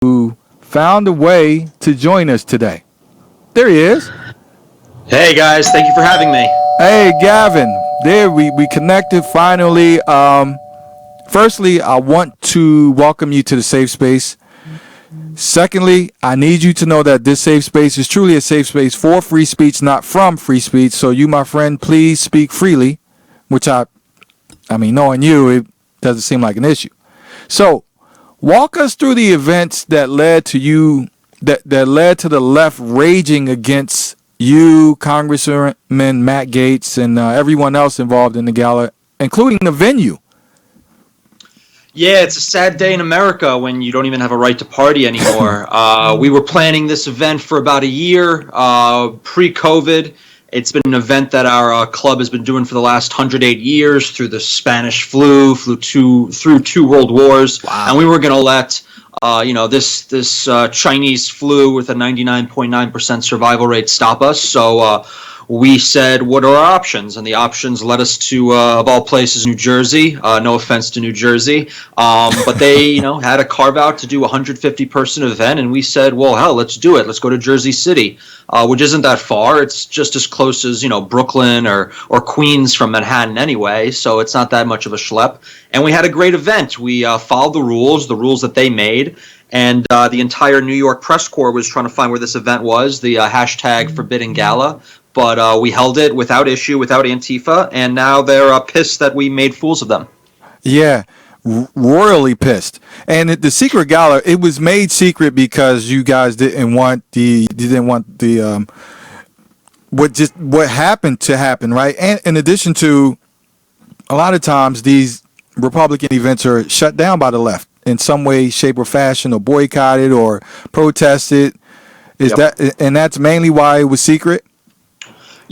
who found a way to join us today. There he is. Hey guys, thank you for having me. Hey, Gavin. There we connected finally. Firstly, I want to welcome you to the safe space. Secondly, I need you to know that this safe space is truly a safe space for free speech, not from free speech. So you, my friend, please speak freely, which I mean, knowing you, it doesn't seem like an issue. So walk us through the events that led to you, that led to the left raging against you, Congressman Matt Gaetz, and everyone else involved in the gala, including the venue. Yeah, it's a sad day in America when you don't even have a right to party anymore. We were planning this event for about a year, pre-COVID. It's been an event that our club has been doing for the last 108 years through the Spanish flu, through two world wars. Wow. And we were going to let this Chinese flu with a 99.9% survival rate stop us. So we said, what are our options? And the options led us to, of all places, New Jersey. No offense to New Jersey. But they, had a carve out to do a 150-person event. And we said, well, hell, let's do it. Let's go to Jersey City, which isn't that far. It's just as close as, Brooklyn or Queens from Manhattan anyway. So it's not that much of a schlep. And we had a great event. We followed the rules that they made. And the entire New York press corps was trying to find where this event was, the hashtag Forbidden Gala. But we held it without issue, without Antifa, and now they're pissed that we made fools of them. Yeah, royally pissed. And the secret gala, it was made secret because you guys didn't want what happened to happen, right? And in addition to, a lot of times these Republican events are shut down by the left in some way, shape, or fashion, or boycotted or protested. And that's mainly why it was secret?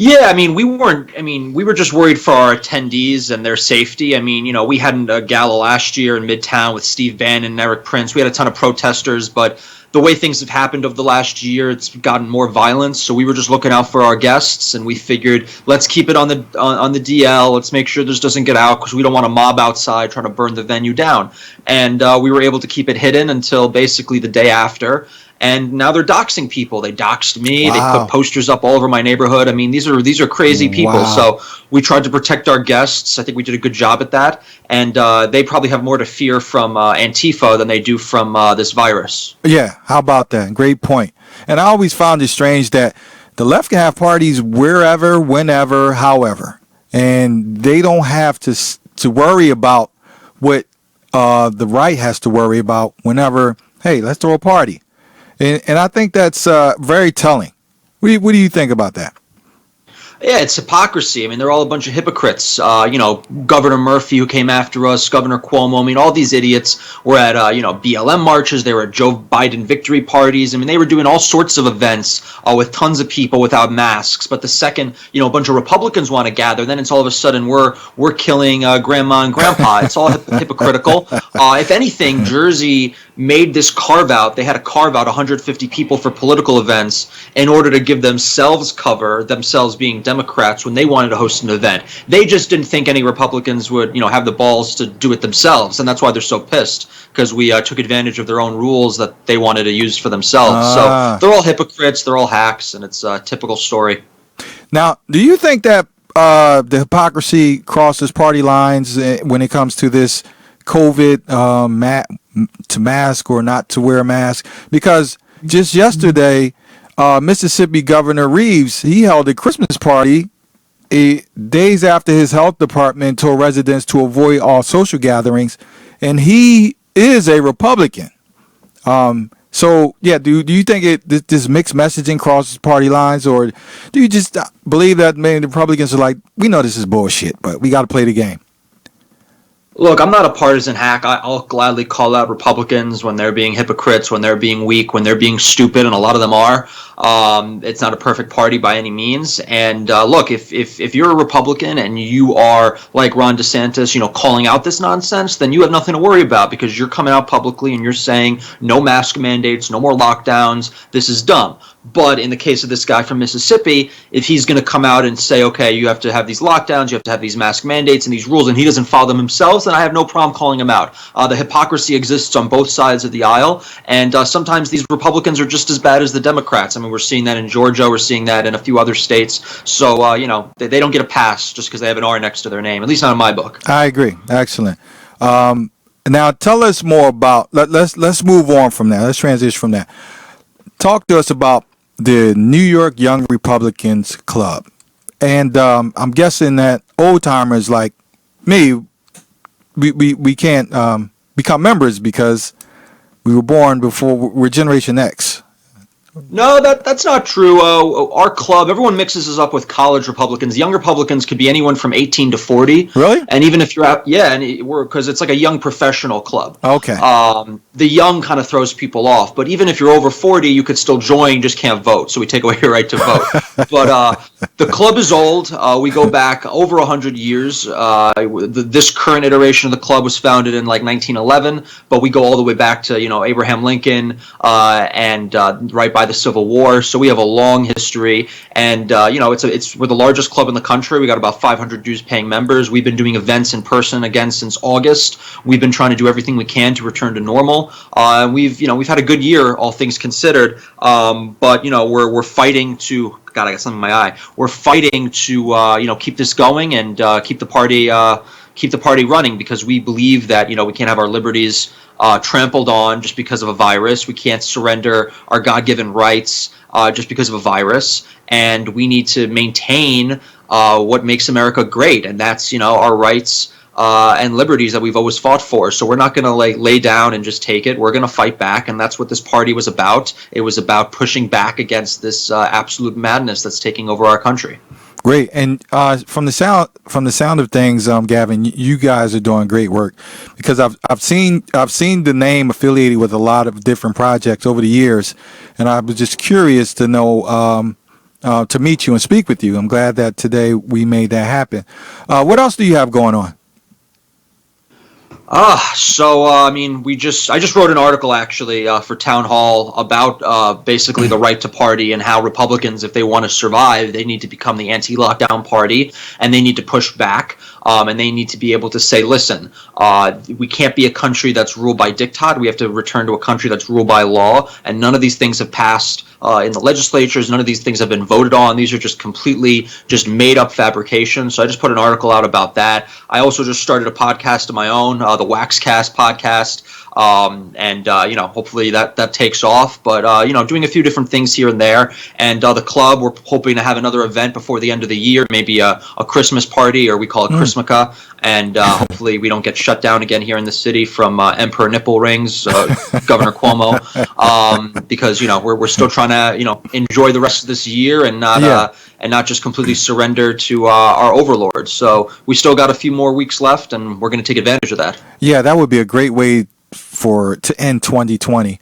Yeah, we were just worried for our attendees and their safety. We had a gala last year in Midtown with Steve Bannon and Eric Prince. We had a ton of protesters, but the way things have happened over the last year, it's gotten more violence. So we were just looking out for our guests, and we figured, let's keep it on the DL. Let's make sure this doesn't get out because we don't want a mob outside trying to burn the venue down. And we were able to keep it hidden until basically the day after. And now they're doxing people. They doxed me. Wow. They put posters up all over my neighborhood. These are crazy people. Wow. So we tried to protect our guests. I think we did a good job at that. And they probably have more to fear from Antifa than they do from this virus. Yeah, how about that? Great point. And I always found it strange that the left can have parties wherever, whenever, however. And they don't have to worry about what the right has to worry about whenever, hey, let's throw a party. And I think that's very telling. What do you think about that? Yeah, it's hypocrisy. They're all a bunch of hypocrites. Governor Murphy, who came after us, Governor Cuomo. All these idiots were at, BLM marches. They were at Joe Biden victory parties. They were doing all sorts of events with tons of people without masks. But the second, a bunch of Republicans want to gather, then it's all of a sudden we're killing grandma and grandpa. It's all hypocritical. If anything, Jersey made this carve out. They had to carve out 150 people for political events in order to give themselves cover, themselves being Democrats, when they wanted to host an event. They just didn't think any Republicans would, have the balls to do it themselves, and that's why they're so pissed, because we took advantage of their own rules that they wanted to use for themselves. So they're all hypocrites, they're all hacks, and it's a typical story. Now, do you think that the hypocrisy crosses party lines when it comes to this COVID to mask or not to wear a mask? Because just yesterday, Mississippi Governor Reeves, he held a Christmas party days after his health department told residents to avoid all social gatherings, and he is a Republican. So, yeah, do you think this mixed messaging crosses party lines, or do you just believe that maybe the Republicans are like, we know this is bullshit, but we got to play the game? Look, I'm not a partisan hack. I'll gladly call out Republicans when they're being hypocrites, when they're being weak, when they're being stupid, and a lot of them are. It's not a perfect party by any means. And look, if you're a Republican and you are like Ron DeSantis, calling out this nonsense, then you have nothing to worry about because you're coming out publicly and you're saying no mask mandates, no more lockdowns. This is dumb. But in the case of this guy from Mississippi, if he's going to come out and say, okay, you have to have these lockdowns, you have to have these mask mandates and these rules, and he doesn't follow them himself, then I have no problem calling him out. The hypocrisy exists on both sides of the aisle, and sometimes these Republicans are just as bad as the Democrats. I mean, we're seeing that in Georgia, we're seeing that in a few other states. So, they don't get a pass just because they have an R next to their name, at least not in my book. I agree. Excellent. Now, tell us more about. Let's move on from that. Let's transition from that. Talk to us about the New York Young Republicans Club, and I'm guessing that old timers like me, we can't become members because we were born before. We're Generation X. No, that's not true. Our club, everyone mixes us up with college Republicans. Young Republicans could be anyone from 18 to 40. Really? And even if you're out, yeah, and because it's like a young professional club. Okay. The young kind of throws people off, but even if you're over 40, you could still join, you just can't vote. So we take away your right to vote. But the club is old. We go back over 100 years. This current iteration of the club was founded in like 1911, but we go all the way back to Abraham Lincoln and right by the Civil War. So we have a long history, and we're the largest club in the country. We got about 500 dues-paying members. We've been doing events in person again since August. We've been trying to do everything we can to return to normal. We've had a good year, all things considered. But we're fighting to. God, I got something in my eye. We're fighting to keep this going and keep the party running because we believe that we can't have our liberties trampled on just because of a virus. We can't surrender our God-given rights just because of a virus, and we need to maintain what makes America great, and that's our rights and liberties that we've always fought for. So we're not going to lay down and just take it. We're going to fight back, and that's what this party was about. It was about pushing back against this absolute madness that's taking over our country. Great, and from the sound of things, Gavin, you guys are doing great work because I've seen the name affiliated with a lot of different projects over the years, and I was just curious to know to meet you and speak with you. I'm glad that today we made that happen. What else do you have going on? I just wrote an article actually for Town Hall about basically the right to party and how Republicans, if they want to survive, they need to become the anti-lockdown party and they need to push back and they need to be able to say, listen, we can't be a country that's ruled by diktat. We have to return to a country that's ruled by law, and none of these things have passed in the legislatures. None of these things have been voted on. These are just completely made up fabrications. So I just put an article out about that. I also just started a podcast of my own, the Waxcast podcast. Hopefully that takes off. But, doing a few different things here and there. And the club, we're hoping to have another event before the end of the year, maybe a Christmas party, or we call it Christmica. And hopefully we don't get shut down again here in the city from Emperor Nipple Rings, Governor Cuomo, because, we're still trying to, enjoy the rest of this year and not just completely surrender to our overlords. So we still got a few more weeks left, and we're going to take advantage of that. Yeah, that would be a great way to end 2020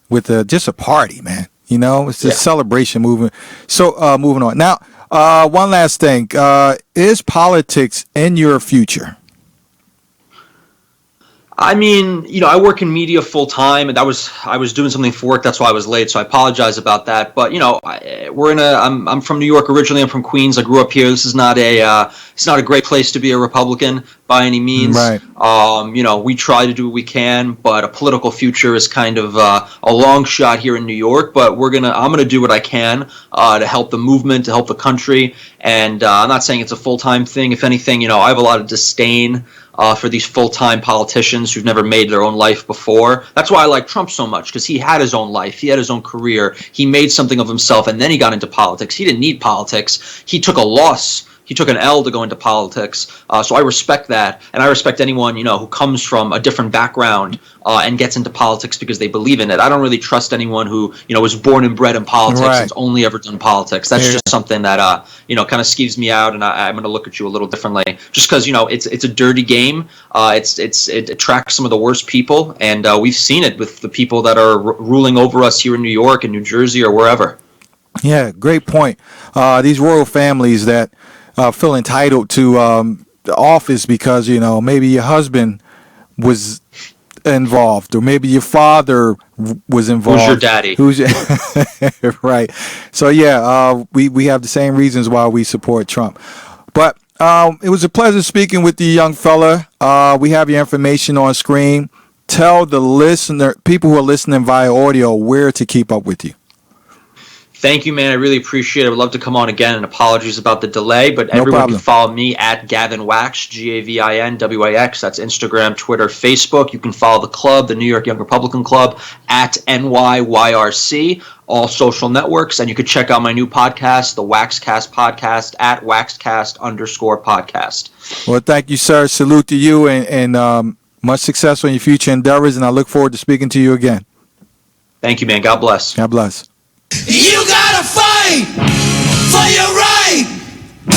with just a party, man. It's a celebration movement. So moving on now. One last thing. Is politics in your future? I mean, I work in media full time, and I was doing something for work. That's why I was late. So I apologize about that. But I'm from New York originally. I'm from Queens. I grew up here. This is not it's not a great place to be a Republican by any means. Right. We try to do what we can, but a political future is kind of a long shot here in New York. But I'm gonna do what I can to help the movement, to help the country. And I'm not saying it's a full-time thing. If anything, I have a lot of disdain for these full-time politicians who've never made their own life before. That's why I like Trump so much, because he had his own life. He had his own career. He made something of himself, and then he got into politics. He didn't need politics. He took a loss. He took an L to go into politics. So I respect that, and I respect anyone, who comes from a different background and gets into politics because they believe in it. I don't really trust anyone who, was born and bred in politics Right. and's only ever done politics. That's just something that, kind of skeeves me out, and I'm going to look at you a little differently. Just because, it's a dirty game. It attracts some of the worst people, and we've seen it with the people that are ruling over us here in New York and New Jersey or wherever. Yeah, great point. These royal families that feel entitled to the office because, maybe your husband was involved, or maybe your father was Who's your involved. daddy? Who's your right? So yeah, we have the same reasons why we support Trump. But it was a pleasure speaking with you, young fella. We have your information on screen. Tell the people who are listening via audio, where to keep up with you. Thank you, man. I really appreciate it. I would love to come on again, and apologies about the delay, but No everyone problem. can follow me at Gavin Wax, GavinWax. That's Instagram, Twitter, Facebook. You can follow the club, the New York Young Republican Club, at NYYRC, all social networks. And you can check out my new podcast, the Waxcast Podcast, at Waxcast_podcast. Well, thank you, sir. Salute to you, and much success on your future endeavors, and I look forward to speaking to you again. Thank you, man. God bless. God bless. You gotta fight for your right to